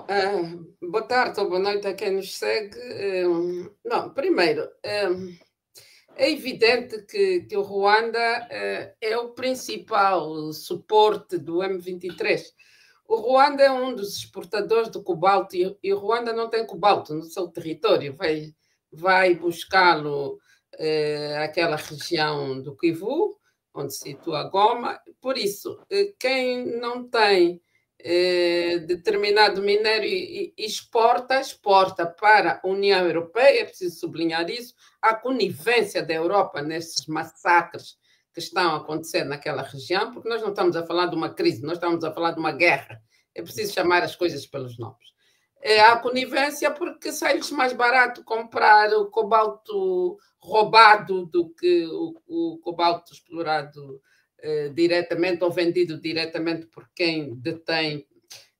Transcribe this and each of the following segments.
Bom, boa tarde ou boa noite a quem nos segue. Não, primeiro, é evidente que o Ruanda é o principal suporte do M23. O Ruanda é um dos exportadores de cobalto e o Ruanda não tem cobalto no seu território. Vai buscá-lo àquela região do Kivu, onde se situa Goma. Por isso, quem não tem determinado minério e exporta para a União Europeia, é preciso sublinhar isso, a conivência da Europa nesses massacres que estão a acontecer naquela região, porque nós não estamos a falar de uma crise, nós estamos a falar de uma guerra. É preciso chamar as coisas pelos nomes. Há conivência porque sai-lhes mais barato comprar o cobalto roubado do que o cobalto explorado diretamente ou vendido diretamente por quem detém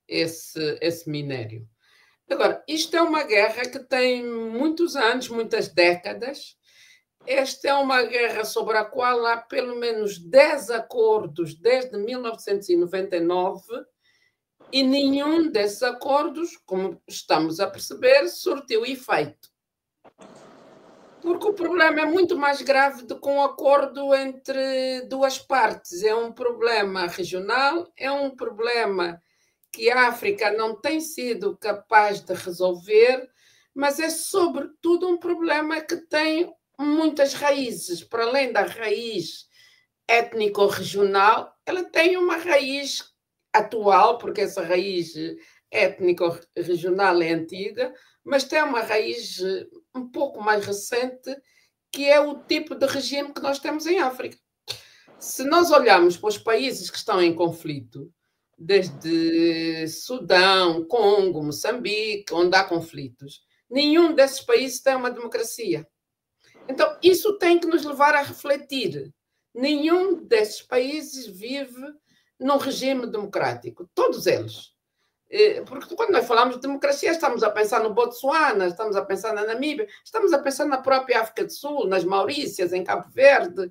esse minério. Agora, isto é uma guerra que tem muitos anos, muitas décadas. Esta é uma guerra sobre a qual há pelo menos 10 acordos desde 1999 e nenhum desses acordos, como estamos a perceber, surtiu efeito. Porque o problema é muito mais grave do que um acordo entre duas partes. É um problema regional, é um problema que a África não tem sido capaz de resolver, mas é sobretudo um problema que tem muitas raízes. Para além da raiz étnico-regional, ela tem uma raiz atual, porque essa raiz étnico-regional é antiga, mas tem uma raiz um pouco mais recente, que é o tipo de regime que nós temos em África. Se nós olharmos para os países que estão em conflito, desde Sudão, Congo, Moçambique, onde há conflitos, nenhum desses países tem uma democracia. Então, isso tem que nos levar a refletir. Nenhum desses países vive num regime democrático. Todos eles. Porque quando nós falamos de democracia, estamos a pensar no Botsuana, estamos a pensar na Namíbia, estamos a pensar na própria África do Sul, nas Maurícias, em Cabo Verde,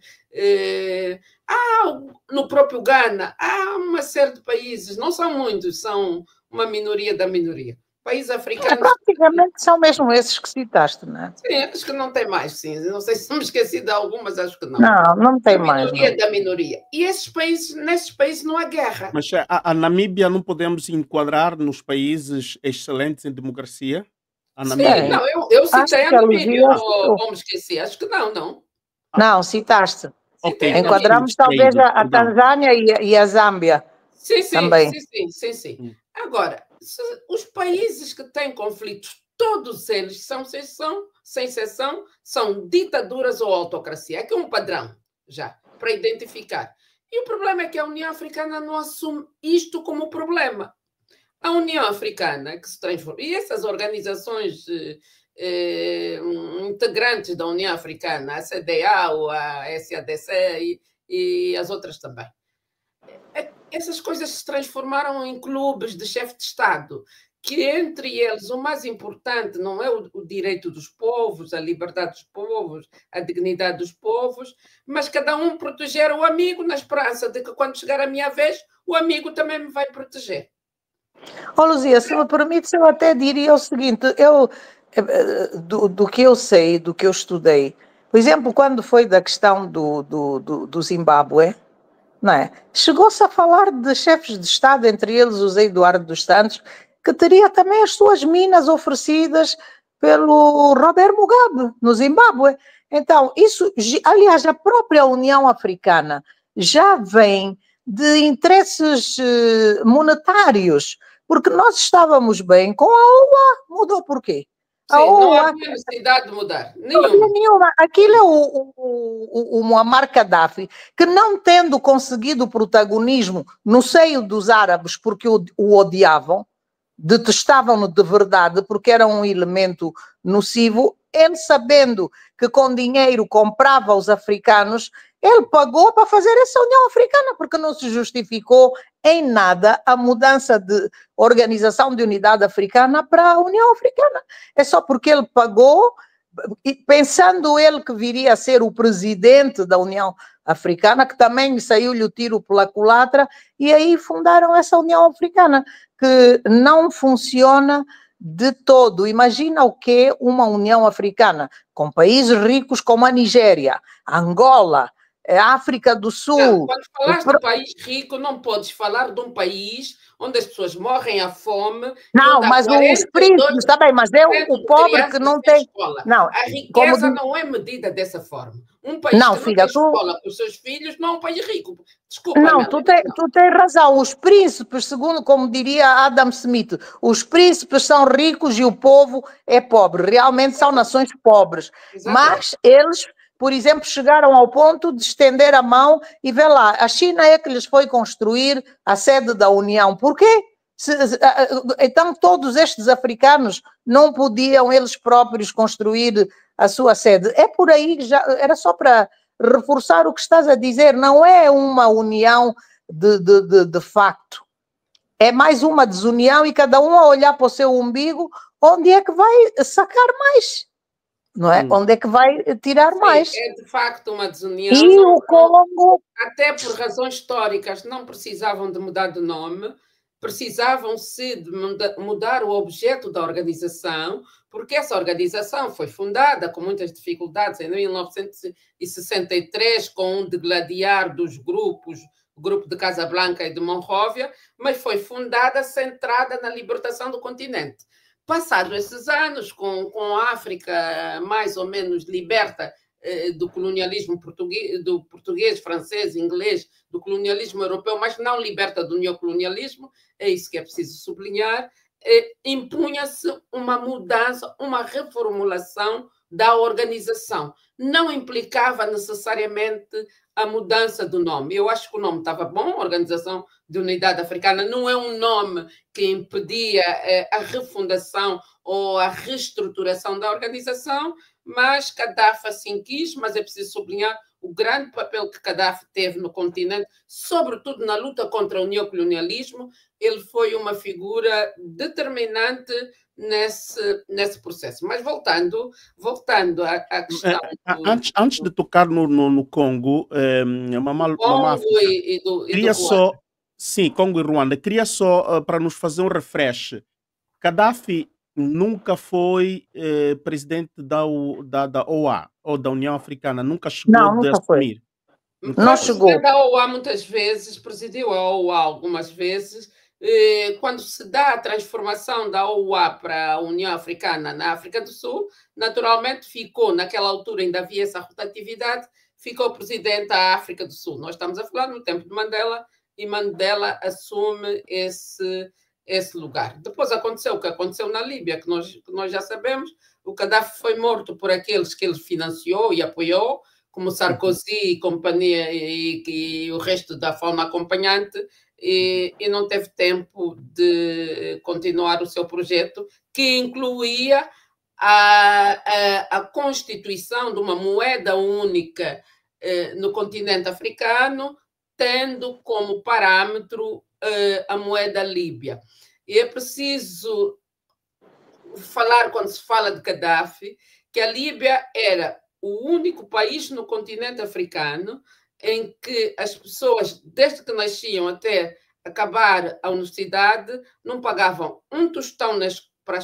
no próprio Ghana. Há uma série de países, não são muitos, são uma minoria da minoria. Países africanos... Praticamente são mesmo esses que citaste, não é? Sim, acho que não tem mais, sim. Não sei se me esqueci de algumas, acho que não. Não tem mais. A minoria da minoria. E nesses países não há guerra. Mas a Namíbia não podemos enquadrar nos países excelentes em democracia? Sim, não, eu citei a Namíbia, ou me esqueci. Acho que não. Não, citaste. Okay, enquadramos talvez a Tanzânia e a Zâmbia. Sim, também. Sim. Agora, os países que têm conflitos, todos eles, sem exceção, são ditaduras ou autocracia. Aqui é um padrão, já, para identificar. E o problema é que a União Africana não assume isto como problema. A União Africana, que se transforma... E essas organizações integrantes da União Africana, a CDAO, a SADC e as outras também. Essas coisas se transformaram em clubes de chefe de Estado, que entre eles o mais importante não é o direito dos povos, a liberdade dos povos, a dignidade dos povos, mas cada um proteger o amigo na esperança de que quando chegar a minha vez, o amigo também me vai proteger. Luzia, se me permites, eu até diria o seguinte, do que eu sei, do que eu estudei, por exemplo, quando foi da questão do Zimbábue, não é? Chegou-se a falar de chefes de Estado, entre eles o José Eduardo dos Santos, que teria também as suas minas oferecidas pelo Robert Mugabe, no Zimbábue. Então, isso, aliás, a própria União Africana já vem de interesses monetários, porque nós estávamos bem com a OUA, mudou por quê? Sim, não há necessidade de mudar. Nenhuma. Aquilo é o Muammar Gaddafi, que não tendo conseguido protagonismo no seio dos árabes porque o odiavam, detestavam-no de verdade porque era um elemento nocivo, ele sabendo que com dinheiro comprava os africanos, ele pagou para fazer essa União Africana, porque não se justificou em nada a mudança de Organização de Unidade Africana para a União Africana. É só porque ele pagou pensando ele que viria a ser o presidente da União Africana, que também saiu-lhe o tiro pela culatra, e aí fundaram essa União Africana, que não funciona de todo. Imagina o que é uma União Africana, com países ricos como a Nigéria, Angola, a África do Sul. Não, quando falaste de país rico, não podes falar de um país onde as pessoas morrem à fome. Não, mas os príncipes, está bem, mas é o pobre que não tem escola. Não, a riqueza não é medida dessa forma. Um país não, que não filha, tem escola para os seus filhos não é um país rico. Desculpa, não, tu tens razão. Os príncipes, segundo como diria Adam Smith, os príncipes são ricos e o povo é pobre. Realmente são nações pobres. Exatamente. Mas eles, por exemplo, chegaram ao ponto de estender a mão e vê lá, a China é que lhes foi construir a sede da União. Por quê? Então todos estes africanos não podiam eles próprios construir a sua sede. É por aí, já era só para reforçar o que estás a dizer, não é uma união de facto. É mais uma desunião e cada um a olhar para o seu umbigo, onde é que vai sacar mais? Não é? Onde é que vai tirar mais? É de facto uma desunião. E o Congo... Até por razões históricas não precisavam de mudar de nome, precisavam-se de mudar o objeto da organização, porque essa organização foi fundada com muitas dificuldades em 1963, com um degladiar dos grupos, o grupo de Casablanca e de Monróvia, mas foi fundada centrada na libertação do continente. Passados esses anos, com a África mais ou menos liberta do colonialismo do português, francês, inglês, do colonialismo europeu, mas não liberta do neocolonialismo, é isso que é preciso sublinhar, impunha-se uma mudança, uma reformulação da organização. Não implicava necessariamente a mudança do nome. Eu acho que o nome estava bom, Organização de Unidade Africana, não é um nome que impedia a refundação ou a reestruturação da organização, mas Gaddafi assim quis, mas é preciso sublinhar o grande papel que Gaddafi teve no continente, sobretudo na luta contra o neocolonialismo. Ele foi uma figura determinante nesse processo. Mas voltando à questão... Antes de tocar no Congo, queria só... Sim, Congo e Ruanda. Queria só, para nos fazer um refresh, Gaddafi nunca foi presidente da OA, ou da União Africana, nunca chegou a assumir. Não chegou. Da OA muitas vezes, presidiu a OA algumas vezes. Quando se dá a transformação da OA para a União Africana na África do Sul, naturalmente ficou, naquela altura ainda havia essa rotatividade, ficou presidente da África do Sul. Nós estamos a falar no tempo de Mandela, e Mandela assume esse lugar. Depois aconteceu o que aconteceu na Líbia, que nós já sabemos. O Gaddafi foi morto por aqueles que ele financiou e apoiou, como Sarkozy e companhia e o resto da fauna acompanhante, e não teve tempo de continuar o seu projeto, que incluía a constituição de uma moeda única no continente africano, tendo como parâmetro a moeda líbia. E é preciso falar, quando se fala de Gaddafi, que a Líbia era o único país no continente africano em que as pessoas, desde que nasciam até acabar a universidade, não pagavam um tostão para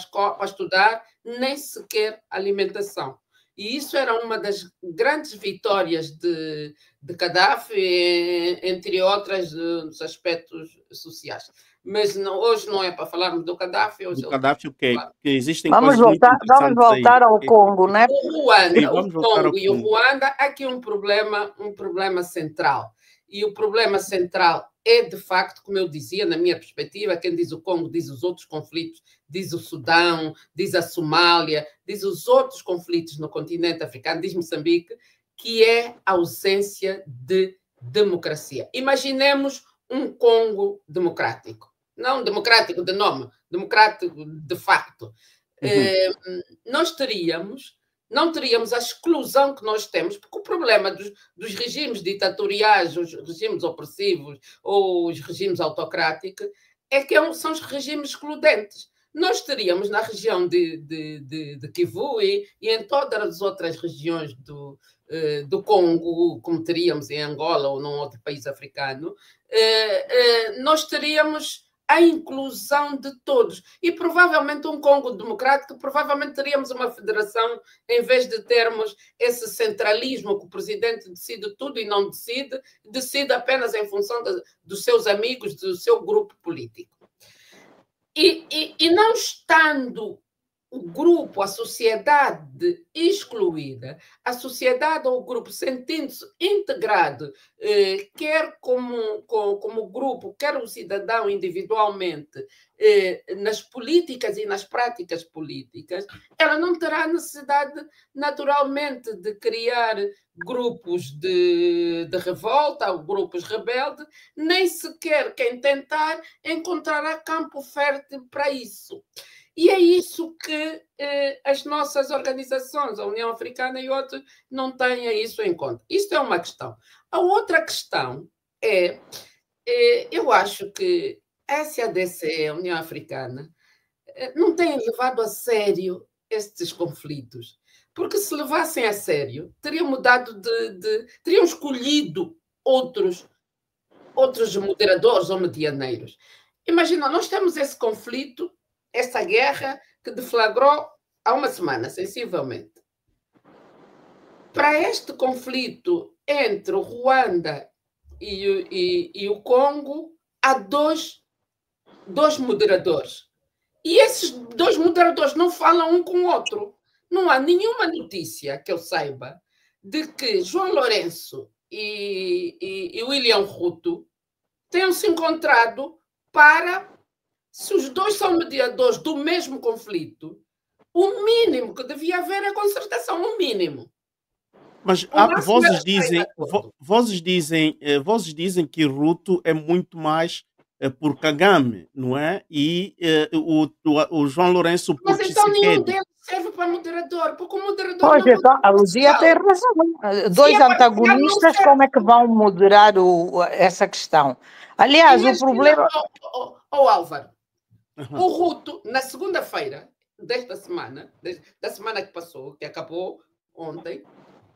estudar, nem sequer alimentação. E isso era uma das grandes vitórias de Gaddafi, entre outras, dos aspectos sociais. Mas hoje não é para falarmos do Gaddafi. Hoje do Gaddafi, ok. Porque existem vamos voltar ao Congo, né? O Ruanda, o Congo e o Ruanda, há aqui um problema central. E o problema central é, de facto, como eu dizia, na minha perspectiva, quem diz o Congo diz os outros conflitos, diz o Sudão, diz a Somália, diz os outros conflitos no continente africano, diz Moçambique, que é a ausência de democracia. Imaginemos um Congo democrático. Não democrático de nome, democrático de facto. Não teríamos a exclusão que nós temos, porque o problema dos regimes ditatoriais, os regimes opressivos ou os regimes autocráticos, é que são os regimes excludentes. nós teríamos na região de Kivu e em todas as outras regiões do Congo, como teríamos em Angola ou num outro país africano, nós teríamos a inclusão de todos. E provavelmente um Congo democrático, provavelmente teríamos uma federação, em vez de termos esse centralismo que o presidente decide tudo e não decide apenas em função dos seus amigos, do seu grupo político. E não estando o grupo, a sociedade excluída, a sociedade ou o grupo sentindo-se integrado, quer como grupo, quer o cidadão individualmente, nas políticas e nas práticas políticas, ela não terá necessidade, naturalmente, de criar grupos de revolta ou grupos rebeldes, nem sequer quem tentar encontrará campo fértil para isso. E é isso que as nossas organizações, a União Africana e outros, não têm isso em conta. Isto é uma questão. A outra questão eu acho que a SADC, a União Africana, não tem levado a sério estes conflitos. Porque se levassem a sério, teriam teriam escolhido outros moderadores ou medianeiros. Imagina, nós temos esse conflito, essa guerra que deflagrou há uma semana, sensivelmente. Para este conflito entre o Ruanda e o Congo, há dois moderadores. E esses dois moderadores não falam um com o outro. Não há nenhuma notícia que eu saiba de que João Lourenço e William Ruto tenham se encontrado para... Se os dois são mediadores do mesmo conflito, o mínimo que devia haver é concertação, o mínimo. Mas vozes dizem que Ruto é muito mais por Kagame, não é? E o João Lourenço por Mas então nenhum deles serve para moderador, porque o moderador não... Então, a Luzia tem razão. Dois antagonistas, como é que vão moderar essa questão? Aliás, o problema... Álvaro, o Ruto, na segunda-feira desta semana, da semana que passou, que acabou ontem,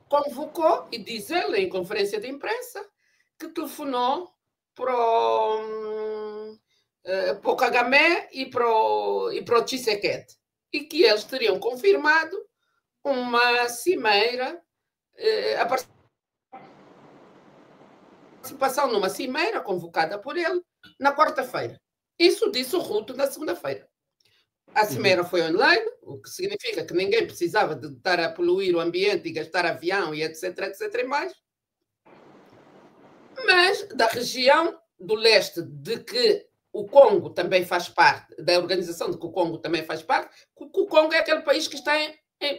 convocou, e diz ele em conferência de imprensa, que telefonou para o Kagame e para o Tshisekedi, e que eles teriam confirmado uma cimeira, a participação numa cimeira convocada por ele na quarta-feira. Isso disse o Ruto na segunda-feira. A cimeira foi online, o que significa que ninguém precisava de estar a poluir o ambiente e gastar avião e etc, etc e mais. Mas da região do leste, de que o Congo também faz parte, da organização de que o Congo também faz parte, o Congo é aquele país que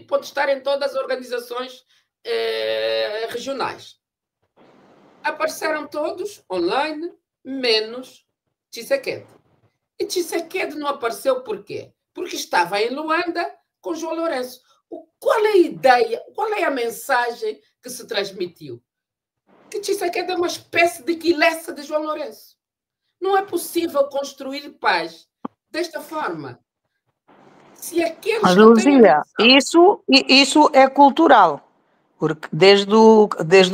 pode estar em todas as organizações regionais. Apareceram todos online, menos Tshisekedi. E Tshisekedi não apareceu por quê? Porque estava em Luanda com João Lourenço. Qual é a ideia, qual é a mensagem que se transmitiu? Que Tshisekedi é uma espécie de quilessa de João Lourenço. Não é possível construir paz desta forma. Se aqueles Mas, Luzia, isso é cultural. Porque desde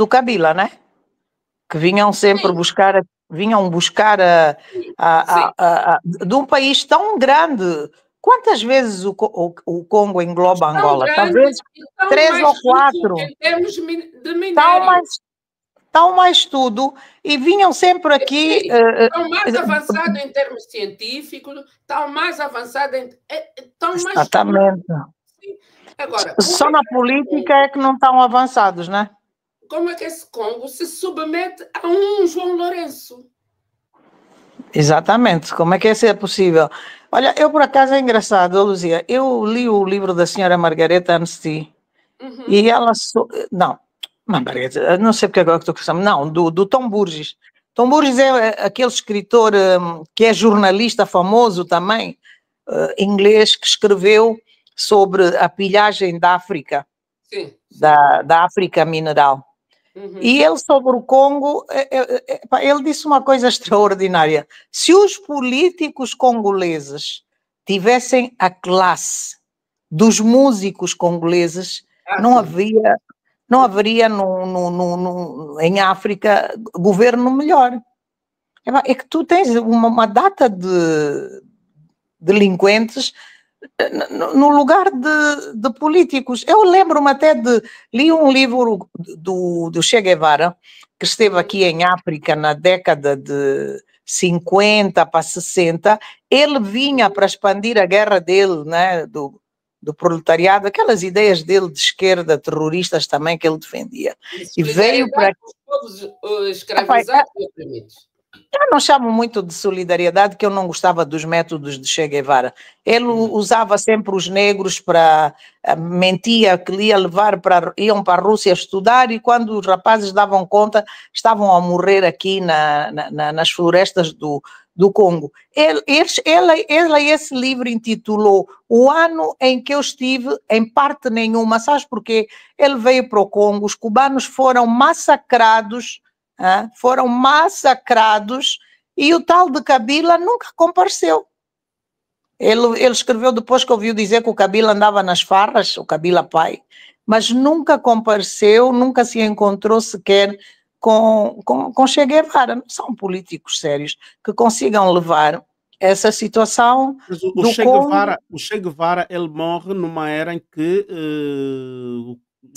o Kabila, né? Que vinham sempre buscar... Vinham buscar de um país tão grande. Quantas vezes o Congo engloba Angola? Talvez 3 ou 4. Em termos de minério. Tão mais tudo. E vinham sempre aqui... Estão mais avançados em termos científicos, estão mais avançados em... Exatamente. Agora, só na política é que não estão avançados, né? Como é que esse Congo se submete a um João Lourenço? Exatamente. Como é que isso é possível? Olha, eu por acaso é engraçado, Luzia, eu li o livro da senhora Margareta Anstey e ela... Não, Margareta, não sei porque agora que estou pensando. Não, do Tom Burgess. Tom Burgess é aquele escritor que é jornalista famoso também, inglês, que escreveu sobre a pilhagem da África, da África mineral. E ele, sobre o Congo, ele disse uma coisa extraordinária. Se os políticos congoleses tivessem a classe dos músicos congoleses, não haveria em África governo melhor. É que tu tens uma data de delinquentes no lugar de políticos. Eu lembro-me até li um livro do Che Guevara, que esteve aqui em África na década de 50 para 60, ele vinha para expandir a guerra dele, né, do proletariado, aquelas ideias dele de esquerda, terroristas também, que ele defendia. E veio para... os povos escravizados e oprimidos. Eu não chamo muito de solidariedade, que eu não gostava dos métodos de Che Guevara. Ele usava sempre os negros para... mentia que iam para a Rússia estudar, e quando os rapazes davam conta, estavam a morrer aqui nas florestas do Congo. Esse livro intitulou O Ano em que eu estive em parte nenhuma. Sabes porquê? Ele veio para o Congo, os cubanos foram massacrados, e o tal de Kabila nunca compareceu. Ele escreveu depois que ouviu dizer que o Kabila andava nas farras, o Kabila pai, mas nunca compareceu, nunca se encontrou sequer com Che Guevara. Não são políticos sérios que consigam levar essa situação. Mas o Che Guevara, ele morre numa era em que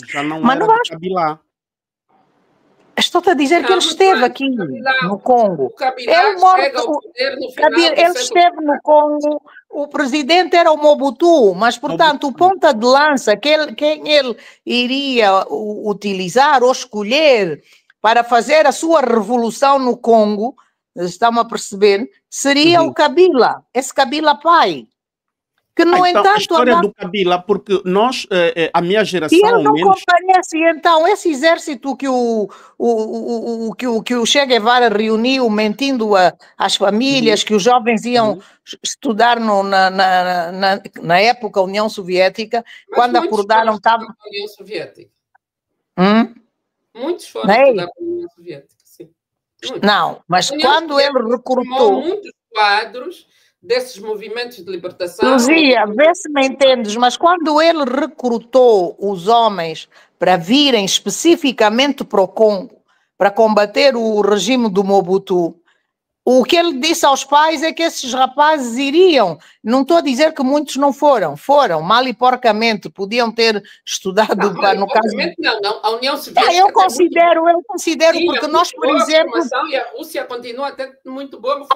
já não era de Kabila. Estou-te a dizer que ele esteve aqui no Congo. Ele esteve no Congo, o presidente era o Mobutu, mas, portanto, o ponta de lança, quem ele iria utilizar ou escolher para fazer a sua revolução no Congo, estão a perceber, seria o Kabila, esse Kabila pai. Que, no entanto, a história do Kabila, porque nós, a minha geração... E ele não comparece, então, esse exército que o Che Guevara reuniu, mentindo às famílias, que os jovens iam estudar na época União Soviética, mas quando acordaram estavam... Na União Soviética. Muitos foram estudar na União Soviética, sim. Muitos. Não, mas quando ele recrutou... Muitos quadros desses movimentos de libertação... Luzia, vê se me entendes, mas quando ele recrutou os homens para virem especificamente para o Congo, para combater o regime do Mobutu, o que ele disse aos pais é que esses rapazes iriam. Não estou a dizer que muitos não foram, mal e porcamente, podiam ter estudado, no caso... Não, a União Soviética... Eu considero, porque nós, por exemplo... E a Rússia continua até muito boa.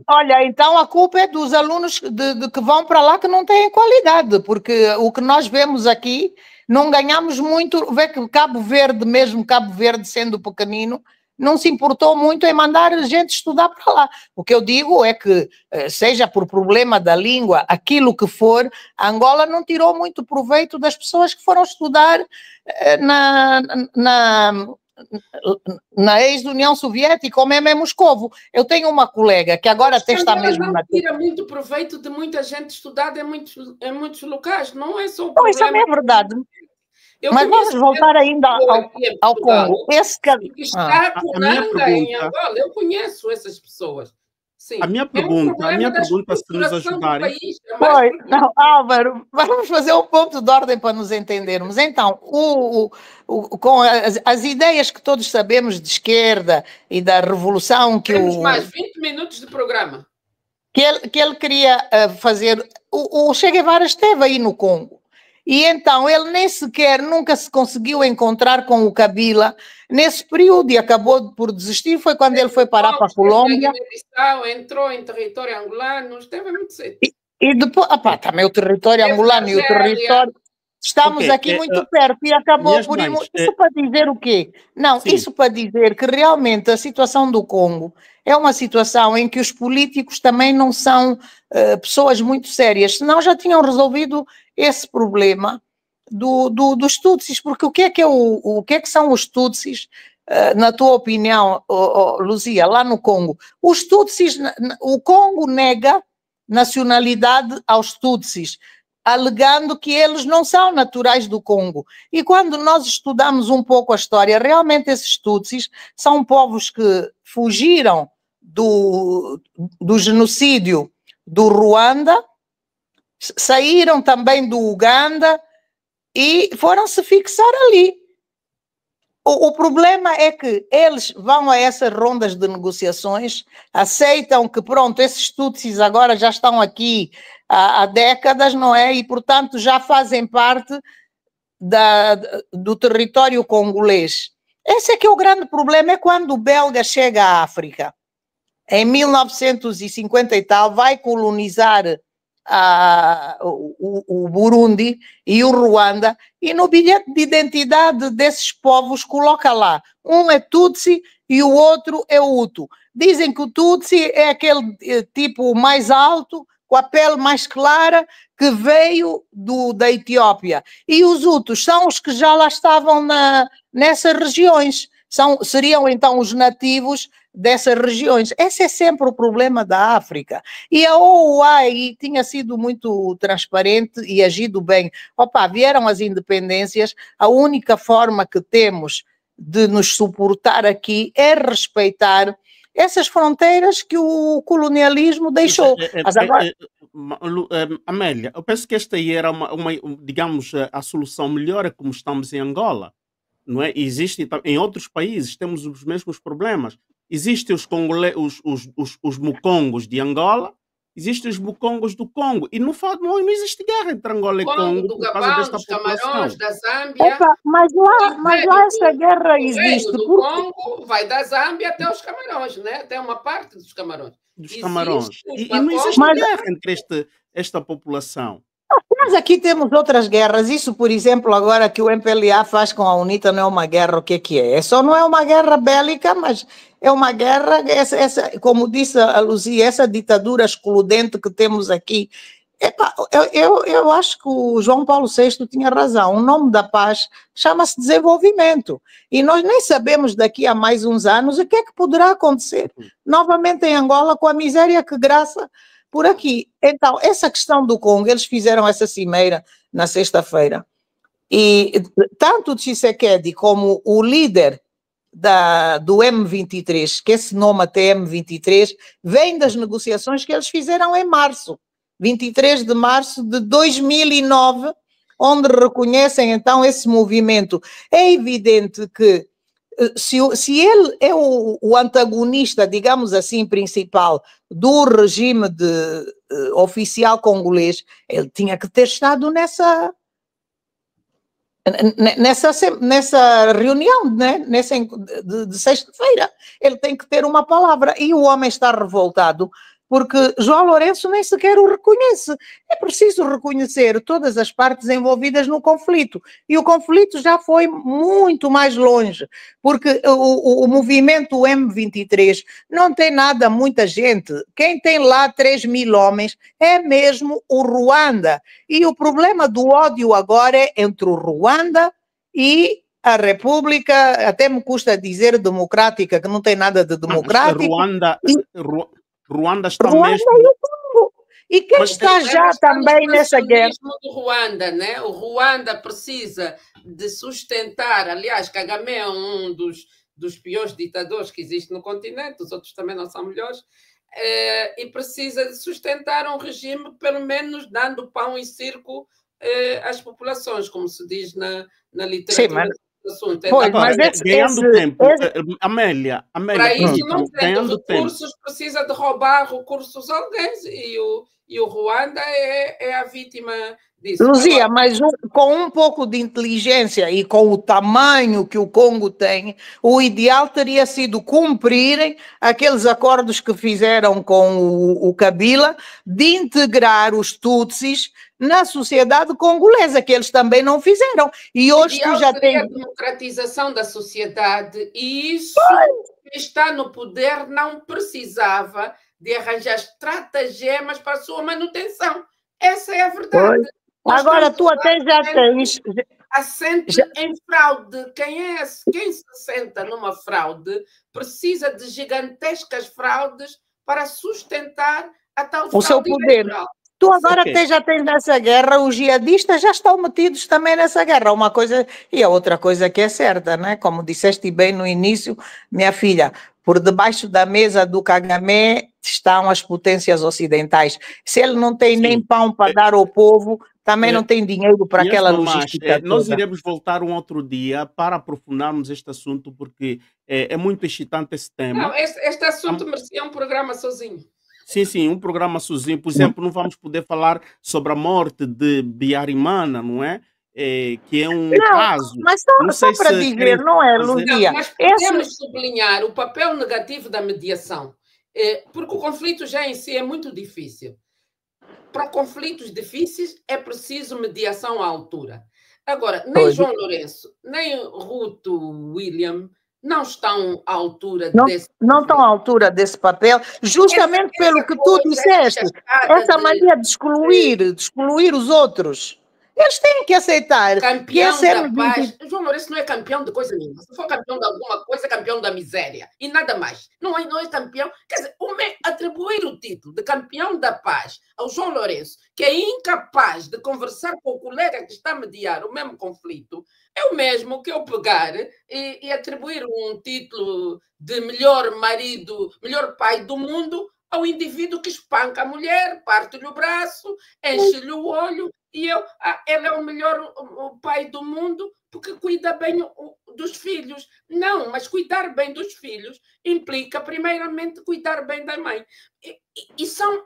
Olha, então a culpa é dos alunos de que vão para lá que não têm qualidade, porque o que nós vemos aqui, não ganhamos muito. Vê que Cabo Verde, mesmo Cabo Verde sendo pequenino, não se importou muito em mandar gente estudar para lá. O que eu digo é que, seja por problema da língua, aquilo que for, a Angola não tirou muito proveito das pessoas que foram estudar na ex-União Soviética, ou mesmo em Moscovo. Eu tenho uma colega que agora até está mesmo... Não tira muito proveito de muita gente estudada em muitos locais, não é só o problema... Isso também é verdade. Mas vamos voltar ainda ao Congo. Esse que está com Nanga em Angola, eu conheço essas pessoas. Sim. A minha pergunta, se nos ajudarem... Não, Álvaro, vamos fazer um ponto de ordem para nos entendermos. Então, com as ideias que todos sabemos de esquerda e da revolução que temos mais 20 minutos de programa. Que ele queria fazer... O Che Guevara esteve aí no Congo. E então ele nem sequer nunca se conseguiu encontrar com o Kabila nesse período e acabou por desistir. Foi quando ele foi parar para a Colômbia. Entrou em território angolano, esteve muito cedo. E depois, também o território angolano e o território... Estamos aqui muito perto e acabou por... Isso para dizer o quê? Não, sim. Isso para dizer que realmente a situação do Congo é uma situação em que os políticos também não são pessoas muito sérias, senão já tinham resolvido esse problema dos Tutsis, porque o que é que são os Tutsis, na tua opinião, Luzia, lá no Congo? Os Tutsis, o Congo nega nacionalidade aos Tutsis, alegando que eles não são naturais do Congo. E quando nós estudamos um pouco a história, realmente esses Tutsis são povos que fugiram do genocídio do Ruanda, saíram também do Uganda e foram se fixar ali. O problema é que eles vão a essas rondas de negociações, aceitam que, pronto, esses Tutsis agora já estão aqui há décadas, não é? E, portanto, já fazem parte do território congolês. Esse é que é o grande problema, é quando o belga chega à África. Em 1950 e tal, vai colonizar o Burundi e o Ruanda, e no bilhete de identidade desses povos coloca lá, um é Tutsi e o outro é Hutu. Dizem que o Tutsi é aquele tipo mais alto, com a pele mais clara, que veio da Etiópia, e os Hutus são os que já lá estavam nessas regiões, seriam então os nativos dessas regiões. Esse é sempre o problema da África. E a OUA tinha sido muito transparente e agido bem. Opa, vieram as independências, a única forma que temos de nos suportar aqui é respeitar essas fronteiras que o colonialismo deixou. Mas agora... Amélia, eu penso que esta aí era digamos, a solução melhor, é como estamos em Angola, não é? Existe em outros países, temos os mesmos problemas. Existem os mukongos de Angola, existem os mukongos do Congo, e não existe guerra entre Angola e Congo do por causa Gabão, desta dos população. Camarões, da Zâmbia. Opa, mas lá essa guerra existe. O Congo vai da Zâmbia até os Camarões, né? Até uma parte dos Camarões. Dos Camarões. E não existe guerra entre esta população. Nós aqui temos outras guerras. Isso, por exemplo, agora que o MPLA faz com a UNITA não é uma guerra, o que é? Só não é uma guerra bélica, mas é uma guerra, como disse a Luzia, essa ditadura excludente que temos aqui. Epa, eu acho que o João Paulo VI tinha razão. O nome da paz chama-se desenvolvimento. E nós nem sabemos daqui a mais uns anos o que é que poderá acontecer novamente em Angola com a miséria que graça por aqui. Então, essa questão do Congo, eles fizeram essa cimeira na sexta-feira. E tanto o Tshisekedi como o líder do M23, que esse nome até M23, vem das negociações que eles fizeram em março, 23 de março de 2009, onde reconhecem então esse movimento. É evidente que se ele é o antagonista, digamos assim, principal do regime oficial congolês, ele tinha que ter estado nessa reunião, né? de sexta-feira. Ele tem que ter uma palavra. E o homem está revoltado porque João Lourenço nem sequer o reconhece. É preciso reconhecer todas as partes envolvidas no conflito. E o conflito já foi muito mais longe, porque o movimento M23 não tem muita gente. Quem tem lá 3.000 homens é mesmo o Ruanda. E o problema do ódio agora é entre o Ruanda e a República, até me custa dizer democrática, que não tem nada de democrático. Ruanda está mesmo... E quem está já também nessa guerra? Do Ruanda, né? O Ruanda precisa de sustentar, aliás, Kagame é um dos piores ditadores que existe no continente, os outros também não são melhores, e precisa de sustentar um regime, pelo menos dando pão e circo às populações, como se diz na literatura. Sim, assunto. Agora, ganhando tempo, Amélia, para isso não ganhando tendo recursos, precisa de roubar recursos a alguém, e o Ruanda é a vítima disso. Luzia, mas com um pouco de inteligência e com o tamanho que o Congo tem, o ideal teria sido cumprirem aqueles acordos que fizeram com o Kabila de integrar os Tutsis na sociedade congolesa, que eles também não fizeram. E hoje tu já tens a democratização da sociedade, e isso está no poder, não precisava de arranjar estratagemas para a sua manutenção. Essa é a verdade. Agora tu até já tens... Assente em fraude. Quem se senta numa fraude precisa de gigantescas fraudes para sustentar a tal fraude o seu poder. Eleitoral. Tu agora até já tens nessa guerra, os jihadistas já estão metidos também nessa guerra, uma coisa e a outra coisa que é certa, né? Como disseste bem no início, minha filha, por debaixo da mesa do Kagame estão as potências ocidentais. Se ele não tem nem pão para dar ao povo, também não tem dinheiro para aquela logística toda. Nós iremos voltar um outro dia para aprofundarmos este assunto, porque é muito excitante esse tema. Não, este assunto merecia um programa sozinho. Sim, um programa sozinho. Por exemplo, não vamos poder falar sobre a morte de Biarimana, não é? Que é um caso. Mas só para dizer, não é, Luzia? Mas podemos sublinhar o papel negativo da mediação, porque o conflito já em si é muito difícil. Para conflitos difíceis é preciso mediação à altura. Agora, nem João Lourenço, nem Ruth William não estão à altura desse papel. Não estão à altura desse papel, justamente pelo que tu disseste. Essa mania de excluir os outros. Eles têm que aceitar. Campeão da paz. João Lourenço não é campeão de coisa nenhuma. Se for campeão de alguma coisa, é campeão da miséria. E nada mais. Não é campeão. Quer dizer, atribuir o título de campeão da paz ao João Lourenço, que é incapaz de conversar com o colega que está a mediar o mesmo conflito, é o mesmo que eu pegar e atribuir um título de melhor marido, melhor pai do mundo ao indivíduo que espanca a mulher, parte-lhe o braço, enche-lhe o olho, e ele é o melhor pai do mundo porque cuida bem dos filhos. Não, mas cuidar bem dos filhos implica, primeiramente, cuidar bem da mãe. E são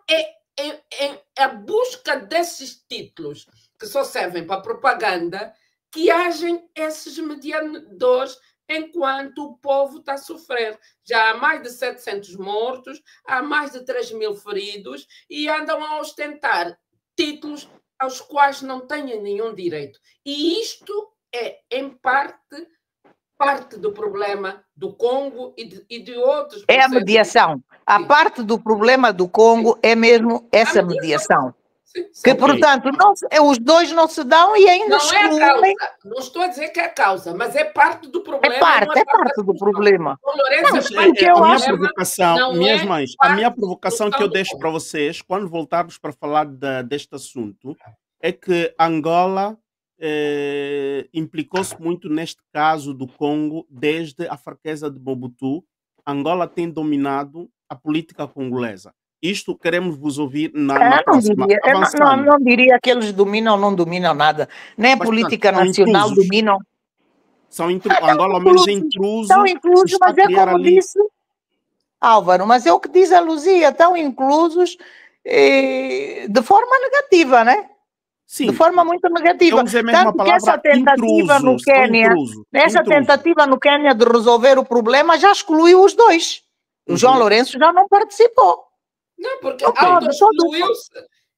a busca desses títulos que só servem para propaganda que agem esses mediadores enquanto o povo está a sofrer. Já há mais de 700 mortos, há mais de 3.000 feridos e andam a ostentar títulos aos quais não têm nenhum direito. E isto é, em parte do problema do Congo e de outros processos. É a mediação. A parte do problema do Congo é mesmo essa mediação. Que, portanto, os dois não se dão e ainda excluem. Não é a causa. Não estou a dizer que é a causa, mas é parte do problema. É parte do problema. A minha provocação que eu deixo para vocês, quando voltarmos para falar deste assunto, é que Angola implicou-se muito neste caso do Congo desde a fraqueza de Mobutu. Angola tem dominado a política congolesa. Isto queremos vos ouvir na próxima. Não diria que eles não dominam nada. Nem a política nacional dominam. Angola menos é intruso. Estão inclusos, mas é como disse Álvaro, mas é o que diz a Luzia, estão inclusos de forma negativa, né? Sim. De forma muito negativa. Tanto que essa tentativa no Quênia, tentativa no Quênia de resolver o problema já excluiu os dois. O João Lourenço já não participou. Não, porque auto-excluiu-se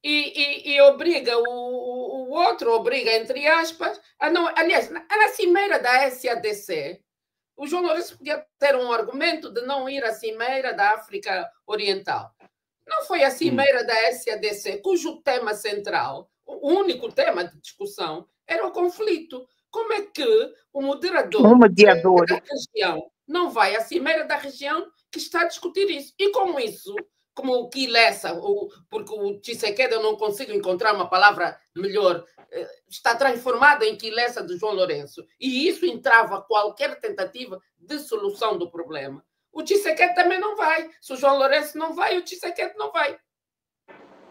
e obriga o outro, obriga, entre aspas, a não. Aliás, na cimeira da SADC, o João Lourenço podia ter um argumento de não ir à cimeira da África Oriental. Não foi a cimeira da SADC, cujo tema central, o único tema de discussão, era o conflito. Como é que o mediador da região não vai à cimeira da região que está a discutir isso? E com isso, como o Quilessa, porque o Tshisekedi, eu não consigo encontrar uma palavra melhor, está transformado em Quilessa de João Lourenço, e isso entrava qualquer tentativa de solução do problema. O Tshisekedi também não vai. Se o João Lourenço não vai, o Tshisekedi não vai.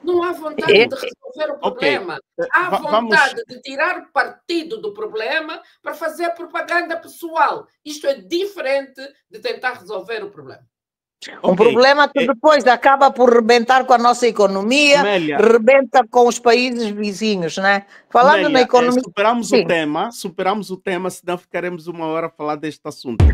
Não há vontade de resolver o problema. Há vontade de tirar partido do problema para fazer propaganda pessoal. Isto é diferente de tentar resolver o problema. Um problema que depois acaba por rebentar com a nossa economia, rebenta com os países vizinhos, né? Falando na economia... Superamos o tema, senão ficaremos uma hora a falar deste assunto.